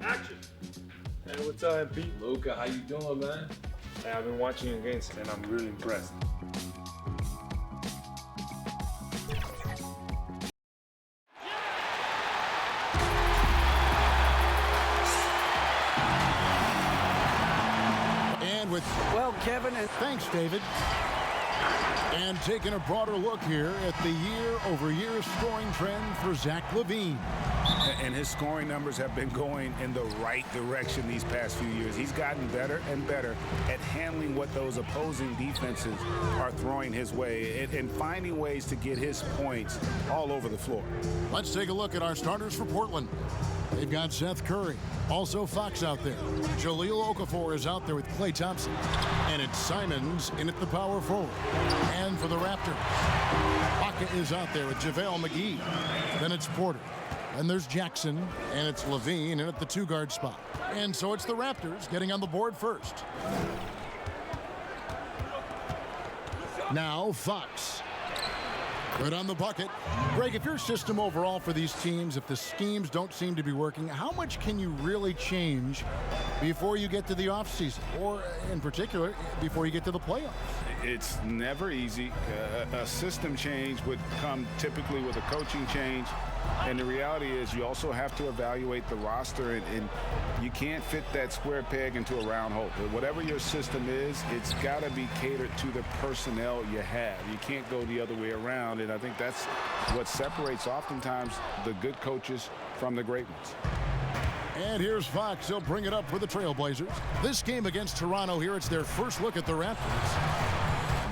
Action! Hey, what's up, MP? Luka, how you doing, man? Hey, I've been watching your games and I'm really impressed. And with well, Kevin, and thanks, David. And taking a broader look here at the year-over-year scoring trend for Zach LaVine. And his scoring numbers have been going in the right direction these past few years. He's gotten better and better at handling what those opposing defenses are throwing his way and finding ways to get his points all over the floor. Let's take a look at our starters for Portland. They've got Seth Curry, also Fox out there. Jahlil Okafor is out there with Klay Thompson. And it's Simons in at the power forward. And for the Raptors, Baca is out there with JaVale McGee. Then it's Porter. And there's Jackson, and it's LaVine in at the two-guard spot. And so it's the Raptors getting on the board first. Now Fox. Good on the bucket. Greg, if your system overall for these teams, if the schemes don't seem to be working, how much can you really change before you get to the offseason? Or, in particular, before you get to the playoffs? It's never easy. A system change would come typically with a coaching change. And the reality is you also have to evaluate the roster, and you can't fit that square peg into a round hole. Whatever your system is, it's got to be catered to the personnel you have. You can't go the other way around, and I think that's what separates oftentimes the good coaches from the great ones. And here's Fox. He'll bring it up for the Trailblazers. This game against Toronto here, it's their first look at the Raptors.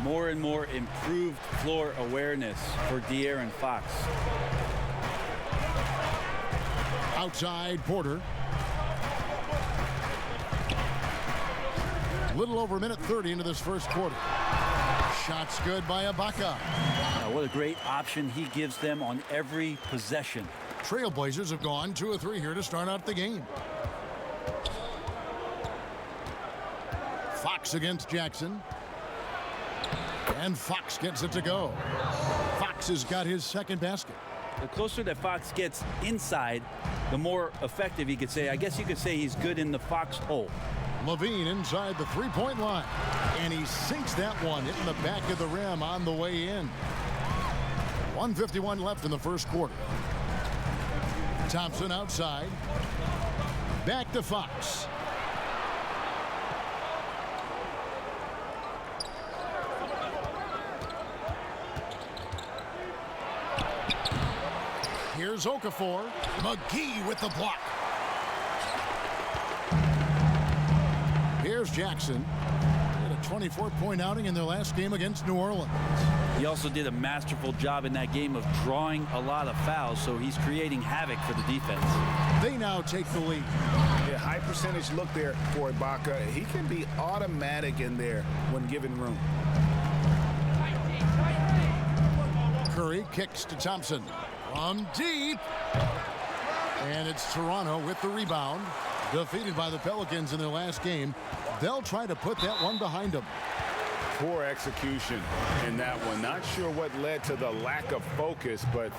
more and more improved floor awareness for De'Aaron Fox. Outside Porter. Little over a minute 30 into this first quarter. Shots good by Ibaka. What a great option he gives them on every possession. Trailblazers have gone 2 of 3 here to start out the game. Fox against Jackson. And Fox gets it to go. Fox has got his second basket. The closer that Fox gets inside, the more effective he could say. I guess you could say he's good in the Fox hole. LaVine inside the three-point line. And he sinks that one, hitting the back of the rim on the way in. 1:51 left in the first quarter. Thompson outside. Back to Fox. Here's Okafor. McGee with the block. Here's Jackson. Had a 24-point outing in their last game against New Orleans. He also did a masterful job in that game of drawing a lot of fouls, so he's creating havoc for the defense. They now take the lead. Yeah, high percentage look there for Ibaka. He can be automatic in there when given room. Curry kicks to Thompson. From deep. And it's Toronto with the rebound. Defeated by the Pelicans in their last game. They'll try to put that one behind them. Poor execution in that one. Not sure what led to the lack of focus, but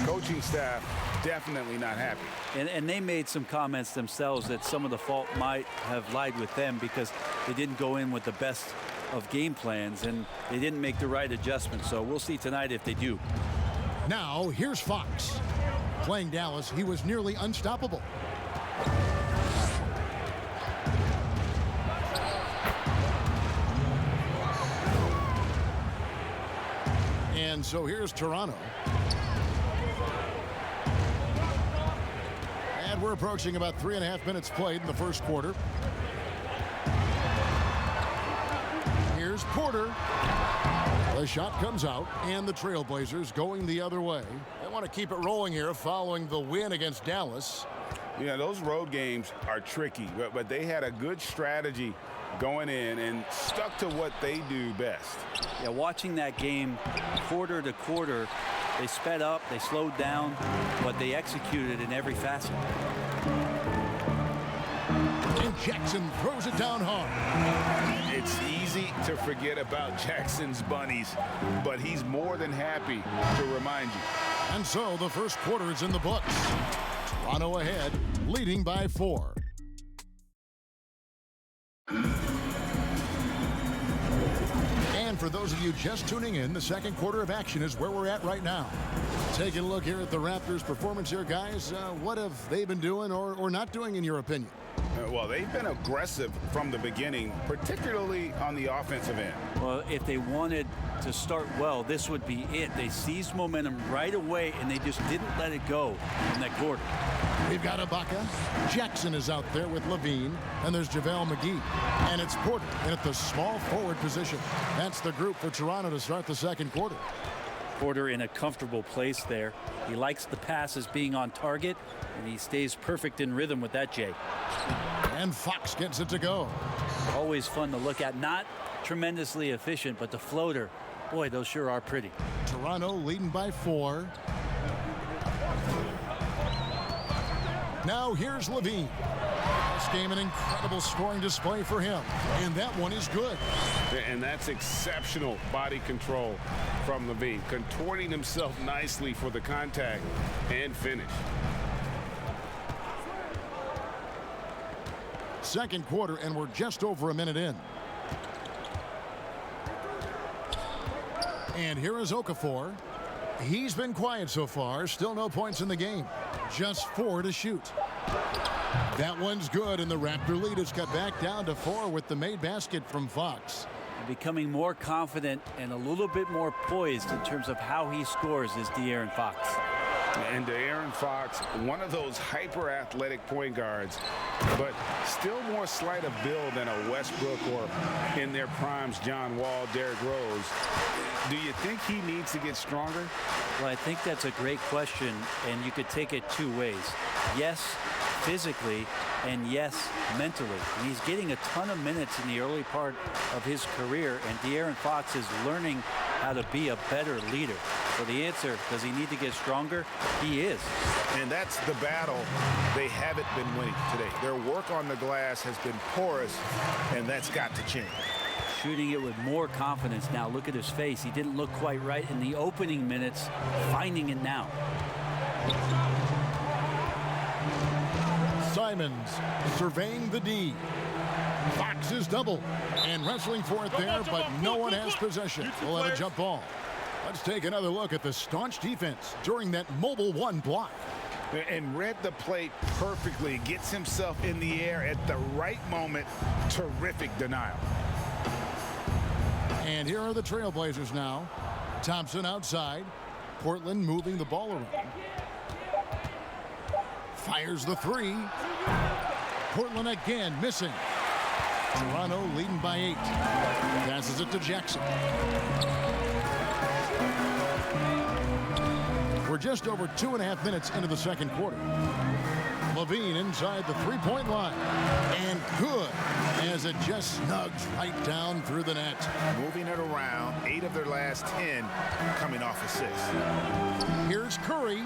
coaching staff definitely not happy. And they made some comments themselves that some of the fault might have lied with them because they didn't go in with the best of game plans and they didn't make the right adjustments. So we'll see tonight if they do. Now here's Fox. Playing Dallas, he was nearly unstoppable. And so here's Toronto. And we're approaching about 3.5 minutes played in the first quarter. Here's Porter. The shot comes out, and the Trailblazers going the other way. They want to keep it rolling here following the win against Dallas. Yeah, those road games are tricky, but they had a good strategy going in and stuck to what they do best. Yeah, watching that game quarter to quarter, they sped up, they slowed down, but they executed in every facet. And Jackson throws it down hard. It's easy to forget about Jackson's bunnies, but he's more than happy to remind you. And so the first quarter is in the books. Toronto ahead, leading by 4. for those of you just tuning in, the second quarter of action is where we're at right now. Taking a look here at the Raptors' performance here, guys. What have they been doing or not doing, in your opinion? Well, they've been aggressive from the beginning, particularly on the offensive end. Well, if they wanted to start well, this would be it. They seized momentum right away, and they just didn't let it go in that quarter. We've got Ibaka. Jackson is out there with Levine, and there's JaVale McGee. And it's Porter in at the small forward position. That's the group for Toronto to start the second quarter. Porter in a comfortable place there. He likes the passes being on target, and he stays perfect in rhythm with that, Jay. And Fox gets it to go. Always fun to look at. Not tremendously efficient, but the floater, boy, those sure are pretty. Toronto leading by 4. Now here's Levine. This game an incredible scoring display for him, and that one is good. And that's exceptional body control from Levine, contorting himself nicely for the contact and finish. Second quarter, and we're just over a minute in. And here is Okafor. He's been quiet so far. Still no points in the game. Just 4 to shoot. That one's good, and the Raptor lead is cut back down to 4 with the made basket from Fox. Becoming more confident and a little bit more poised in terms of how he scores is De'Aaron Fox. And De'Aaron Fox, one of those hyper-athletic point guards, but still more slight of build than a Westbrook or, in their primes, John Wall, Derrick Rose. Do you think he needs to get stronger? Well, I think that's a great question, and you could take it 2 ways. Yes, physically, and yes, mentally. And he's getting a ton of minutes in the early part of his career, and De'Aaron Fox is learning how to be a better leader. So the answer, does he need to get stronger? He is. And that's the battle they haven't been winning today. Their work on the glass has been porous, and that's got to change. Shooting it with more confidence now. Look at his face. He didn't look quite right in the opening minutes, finding it now. Simons surveying the D. Fox is double and wrestling for it there, but no one has possession. We'll have a jump ball. Let's take another look at the staunch defense during that mobile 1 block. And read the play perfectly. Gets himself in the air at the right moment. Terrific denial. And here are the Trailblazers now. Thompson outside. Portland moving the ball around. Fires the 3. Portland again missing. Toronto leading by 8. Passes it to Jackson. We're just over 2.5 minutes into the second quarter. Levine inside the 3-point line. And good, as it just snugs right down through the net. Moving it around, 8 of their last 10 coming off assists. Here's Curry.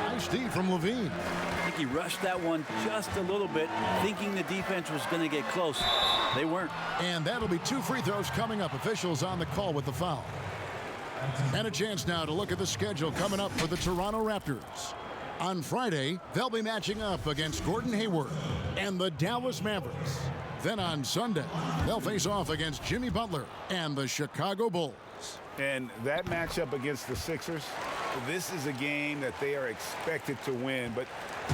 Nice D from Levine. I think he rushed that one just a little bit, thinking the defense was going to get close. They weren't. And that'll be 2 free throws coming up. Officials on the call with the foul. And a chance now to look at the schedule coming up for the Toronto Raptors. On Friday, they'll be matching up against Gordon Hayward and the Dallas Mavericks. Then on Sunday, they'll face off against Jimmy Butler and the Chicago Bulls. And that matchup against the Sixers, this is a game that they are expected to win, but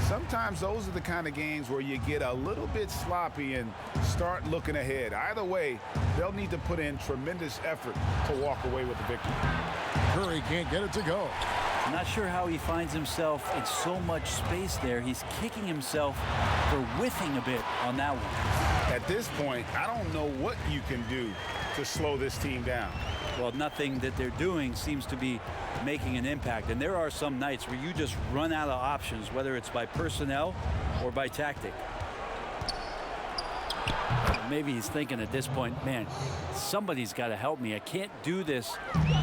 sometimes those are the kind of games where you get a little bit sloppy and start looking ahead. Either way, they'll need to put in tremendous effort to walk away with the victory. Curry can't get it to go. I'm not sure how he finds himself in so much space there. He's kicking himself for whiffing a bit on that one. At this point, I don't know what you can do to slow this team down. Well, nothing that they're doing seems to be making an impact. And there are some nights where you just run out of options, whether it's by personnel or by tactic. Maybe he's thinking at this point, man, somebody's got to help me. I can't do this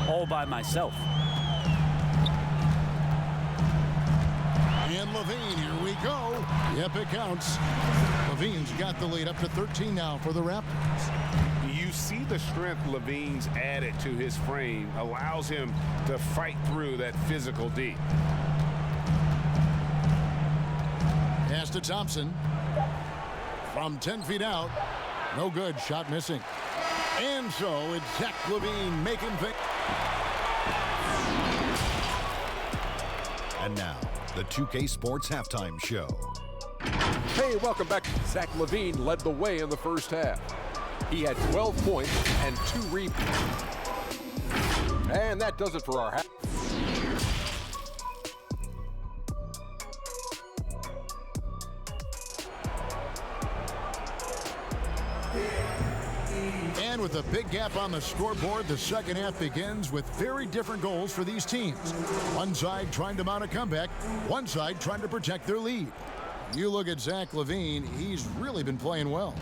all by myself. And Levine, here we go. Yep, it counts. Levine's got the lead up to 13 now for the Raptors. You see the strength Levine's added to his frame, allows him to fight through that physical D. Pass to Thompson. From 10 feet out. No good. Shot missing. And so it's Zach LaVine making things. And now, the 2K Sports Halftime Show. Hey, welcome back. Zach LaVine led the way in the first half. He had 12 points and 2 rebounds. And that does it for our half. And with a big gap on the scoreboard, the second half begins with very different goals for these teams. One side trying to mount a comeback, one side trying to protect their lead. You look at Zach LaVine, he's really been playing well.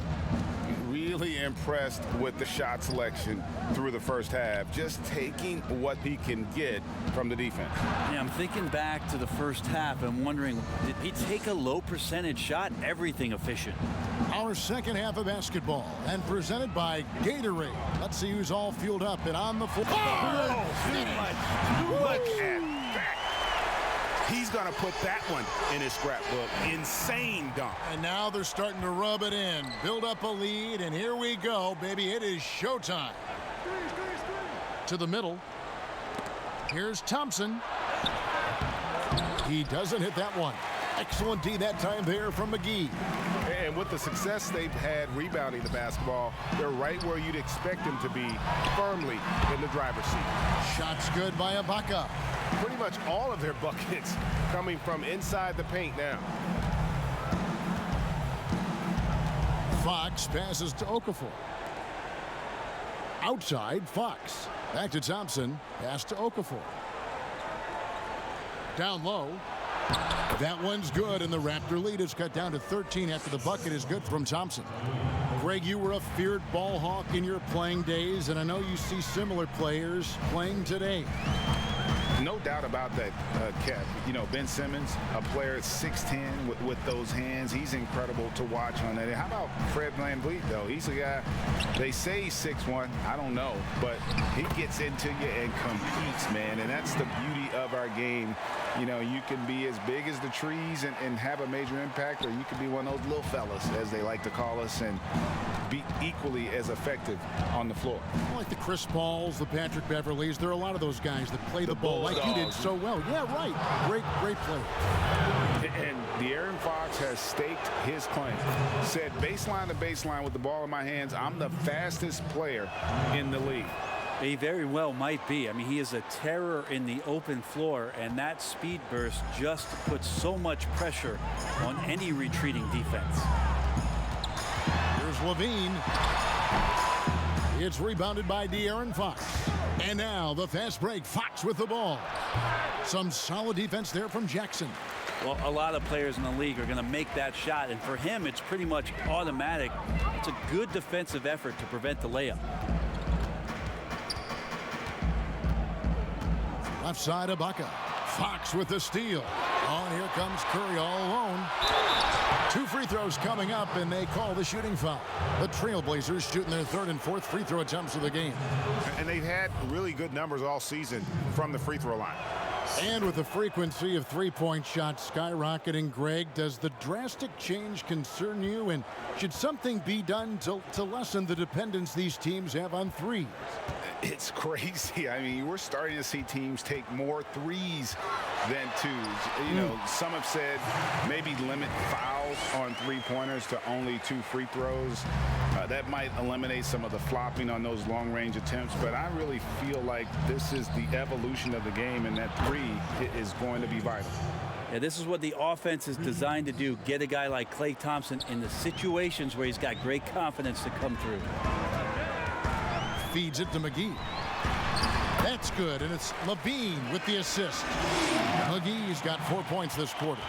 Really impressed with the shot selection through the first half, just taking what he can get from the defense. Yeah, I'm thinking back to the first half and wondering, did he take a low percentage shot? Everything efficient. Our second half of basketball, and presented by Gatorade. Let's see who's all fueled up and on the floor. Oh, look at that. He's going to put that one in his scrapbook. Insane dunk. And now they're starting to rub it in, build up a lead, and here we go, baby. It is showtime. To the middle. Here's Thompson. He doesn't hit that one. Excellent D that time there from McGee. And with the success they've had rebounding the basketball, they're right where you'd expect them to be, firmly in the driver's seat. Shots good by Ibaka. Pretty much all of their buckets coming from inside the paint now. Fox passes to Okafor. Outside, Fox. Back to Thompson. Pass to Okafor. Down low. That one's good, and the Raptor lead is cut down to 13 after the bucket is good from Thompson. Greg, you were a feared ball hawk in your playing days, and I know you see similar players playing today. No doubt about that, Kev. You know, Ben Simmons, a player at 6'10", with those hands. He's incredible to watch on that. And how about Fred VanVleet, though? He's a guy, they say he's 6'1". I don't know. But he gets into you and competes, man. And that's the beauty of our game. You know, you can be as big as the trees and have a major impact, or you can be one of those little fellas, as they like to call us, and be equally as effective on the floor. Like the Chris Pauls, the Patrick Beverleys, there are a lot of those guys that play the ball like you did so well. Yeah, right. Great play. And De'Aaron Fox has staked his claim. Said baseline to baseline with the ball in my hands, I'm the fastest player in the league. He very well might be. I mean, he is a terror in the open floor, and that speed burst just puts so much pressure on any retreating defense. Here's LaVine. It's rebounded by De'Aaron Fox. And now the fast break. Fox with the ball. Some solid defense there from Jackson. Well, a lot of players in the league are going to make that shot, and for him, it's pretty much automatic. It's a good defensive effort to prevent the layup. Left side, Ibaka. Fox with the steal. Oh, and here comes Curry all alone. 2 free throws coming up, and they call the shooting foul. The Trailblazers shooting their 3rd and 4th free throw attempts of the game. And they've had really good numbers all season from the free throw line. And with the frequency of three-point shots skyrocketing, Greg, does the drastic change concern you? And should something be done to lessen the dependence these teams have on threes? It's crazy. I mean, we're starting to see teams take more threes than twos. You know, some have said maybe limit fouls on three-pointers to only 2 free throws. That might eliminate some of the flopping on those long-range attempts, but I really feel like this is the evolution of the game, and that 3 is going to be vital. Yeah, this is what the offense is designed to do. Get a guy like Klay Thompson in the situations where he's got great confidence to come through. Feeds it to McGee. That's good, and it's LaVine with the assist. McGee's got 4 points this quarter.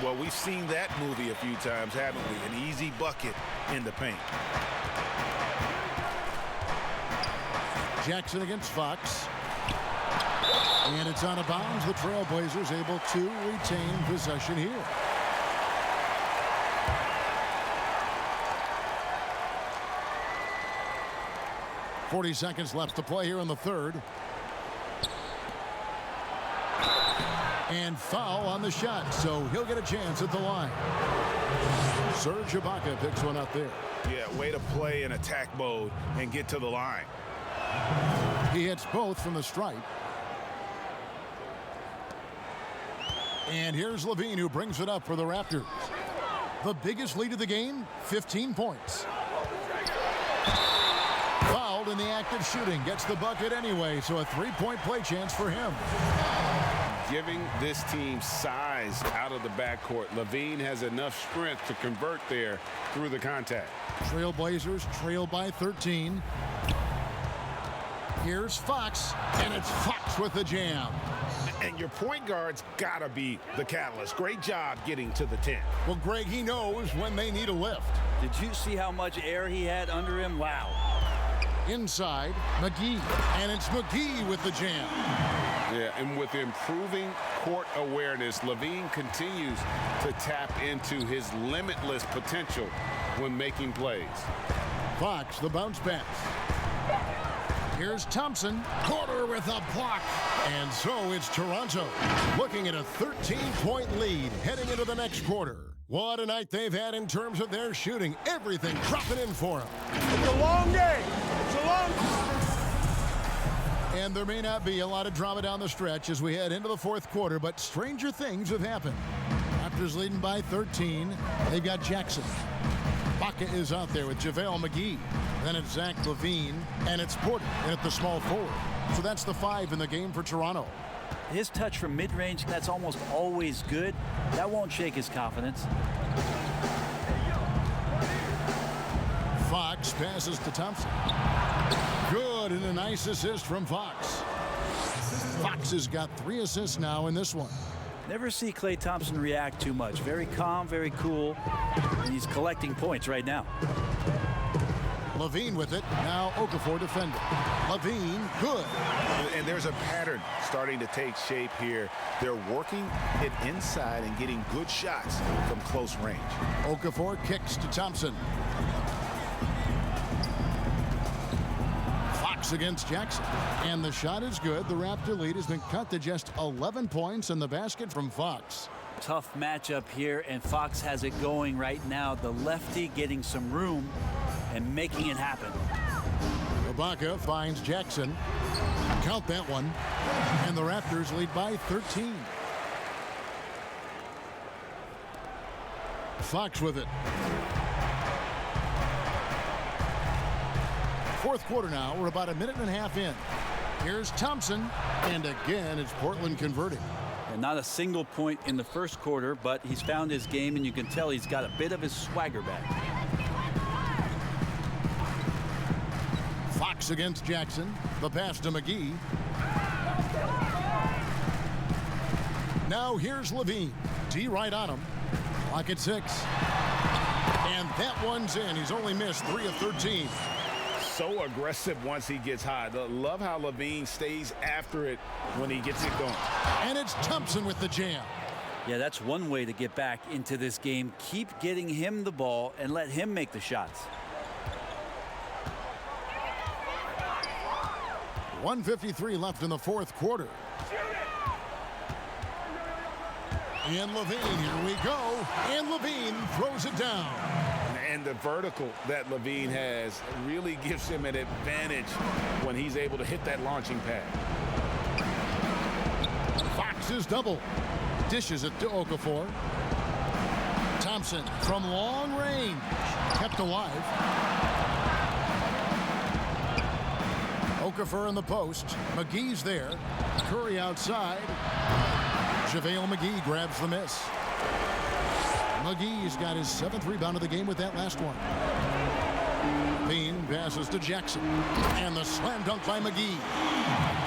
Well, we've seen that movie a few times, haven't we? An easy bucket in the paint. Jackson against Fox. And it's out of bounds. The Trailblazers able to retain possession here. .40 seconds left to play here in the 3rd. And foul on the shot, so he'll get a chance at the line. Serge Ibaka picks one up there. Yeah, way to play in attack mode and get to the line. He hits both from the stripe. And here's Levine, who brings it up for the Raptors. The biggest lead of the game, 15 points. Fouled in the act of shooting. Gets the bucket anyway, so a three-point play chance for him. Giving this team size out of the backcourt. Levine has enough strength to convert there through the contact. Trailblazers trail by 13. Here's Fox, and it's Fox with the jam. And your point guard's got to be the catalyst. Great job getting to the 10. Well, Greg, he knows when they need a lift. Did you see how much air he had under him? Wow. Inside, McGee, and it's McGee with the jam. Yeah, and with improving court awareness, Levine continues to tap into his limitless potential when making plays. Fox, the bounce pass. Here's Thompson, Porter with a block. And so it's Toronto looking at a 13-point lead heading into the next quarter. What a night they've had in terms of their shooting. Everything dropping in for them. It's a long game. It's a long And there may not be a lot of drama down the stretch as we head into the fourth quarter, but stranger things have happened. Raptors leading by 13. They've got Jackson. Baca is out there with JaVale McGee. Then it's Zach LaVine, and it's Porter in at the small forward. So that's the 5 in the game for Toronto. His touch from mid-range, that's almost always good. That won't shake his confidence. Fox passes to Thompson. Good, and a nice assist from Fox. Fox has got 3 assists now in this one. Never see Klay Thompson react too much. Very calm, very cool, and he's collecting points right now. LaVine with it. Now Okafor defending. LaVine, good. And there's a pattern starting to take shape here. They're working it inside and getting good shots from close range. Okafor kicks to Thompson. Fox against Jackson. And the shot is good. The Raptor lead has been cut to just 11 points in the basket from Fox. Tough matchup here, and Fox has it going right now. The lefty getting some room and making it happen. Ibaka finds Jackson. Count that one. And the Raptors lead by 13. Fox with it. Fourth quarter now. We're about a minute and a half in. Here's Thompson. And again, it's Portland converting. And not a single point in the first quarter, but he's found his game, and you can tell he's got a bit of his swagger back. Fox against Jackson. The pass to McGee. Now here's LaVine. D right on him. Clock at 6. And that one's in. He's only missed 3 of 13. So aggressive once he gets hot. Love how LaVine stays after it when he gets it going. And it's Thompson with the jam. Yeah, that's one way to get back into this game. Keep getting him the ball and let him make the shots. 1:53 left in the fourth quarter. And LaVine, here we go. And LaVine throws it down. And the vertical that LaVine has really gives him an advantage when he's able to hit that launching pad. Fox is double. Dishes it to Okafor. Thompson from long range. Kept alive. Okafor in the post. McGee's there. Curry outside. JaVale McGee grabs the miss. McGee's got his 7th rebound of the game with that last one. Bean passes to Jackson. And the slam dunk by McGee.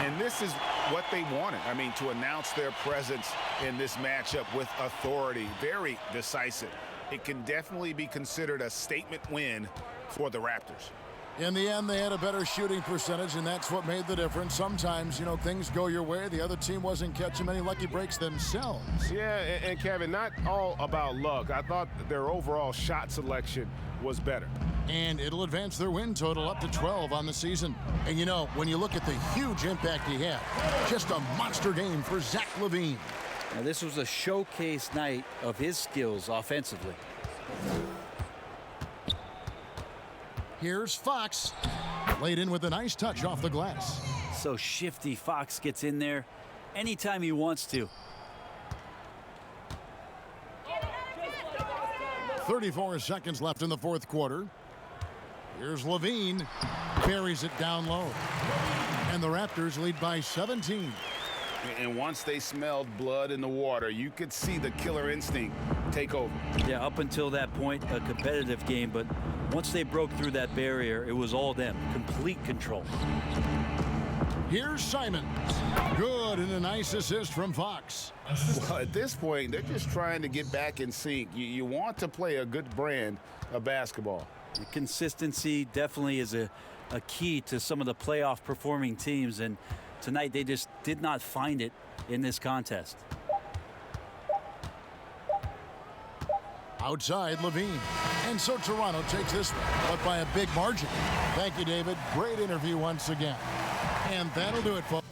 And this is what they wanted. I mean, to announce their presence in this matchup with authority. Very decisive. It can definitely be considered a statement win for the Raptors. In the end, they had a better shooting percentage, and that's what made the difference. Sometimes, things go your way. The other team wasn't catching many lucky breaks themselves. Yeah, and Kevin, not all about luck. I thought their overall shot selection was better. And it'll advance their win total up to 12 on the season. And when you look at the huge impact he had, just a monster game for Zach LaVine. Now, this was a showcase night of his skills offensively. Here's Fox. Laid in with a nice touch off the glass. So shifty. Fox gets in there anytime he wants to. 34 seconds left in the fourth quarter. Here's Levine. Carries it down low. And the Raptors lead by 17. And once they smelled blood in the water, you could see the killer instinct take over. Yeah, up until that point, a competitive game. But once they broke through that barrier, it was all them. Complete control. Here's Simons. Good, and a nice assist from Fox. Well, at this point, they're just trying to get back in sync. You want to play a good brand of basketball. The consistency definitely is a key to some of the playoff performing teams, and tonight they just did not find it in this contest. Outside, Levine. And so Toronto takes this one, but by a big margin. Thank you, David. Great interview once again. And that'll do it, folks.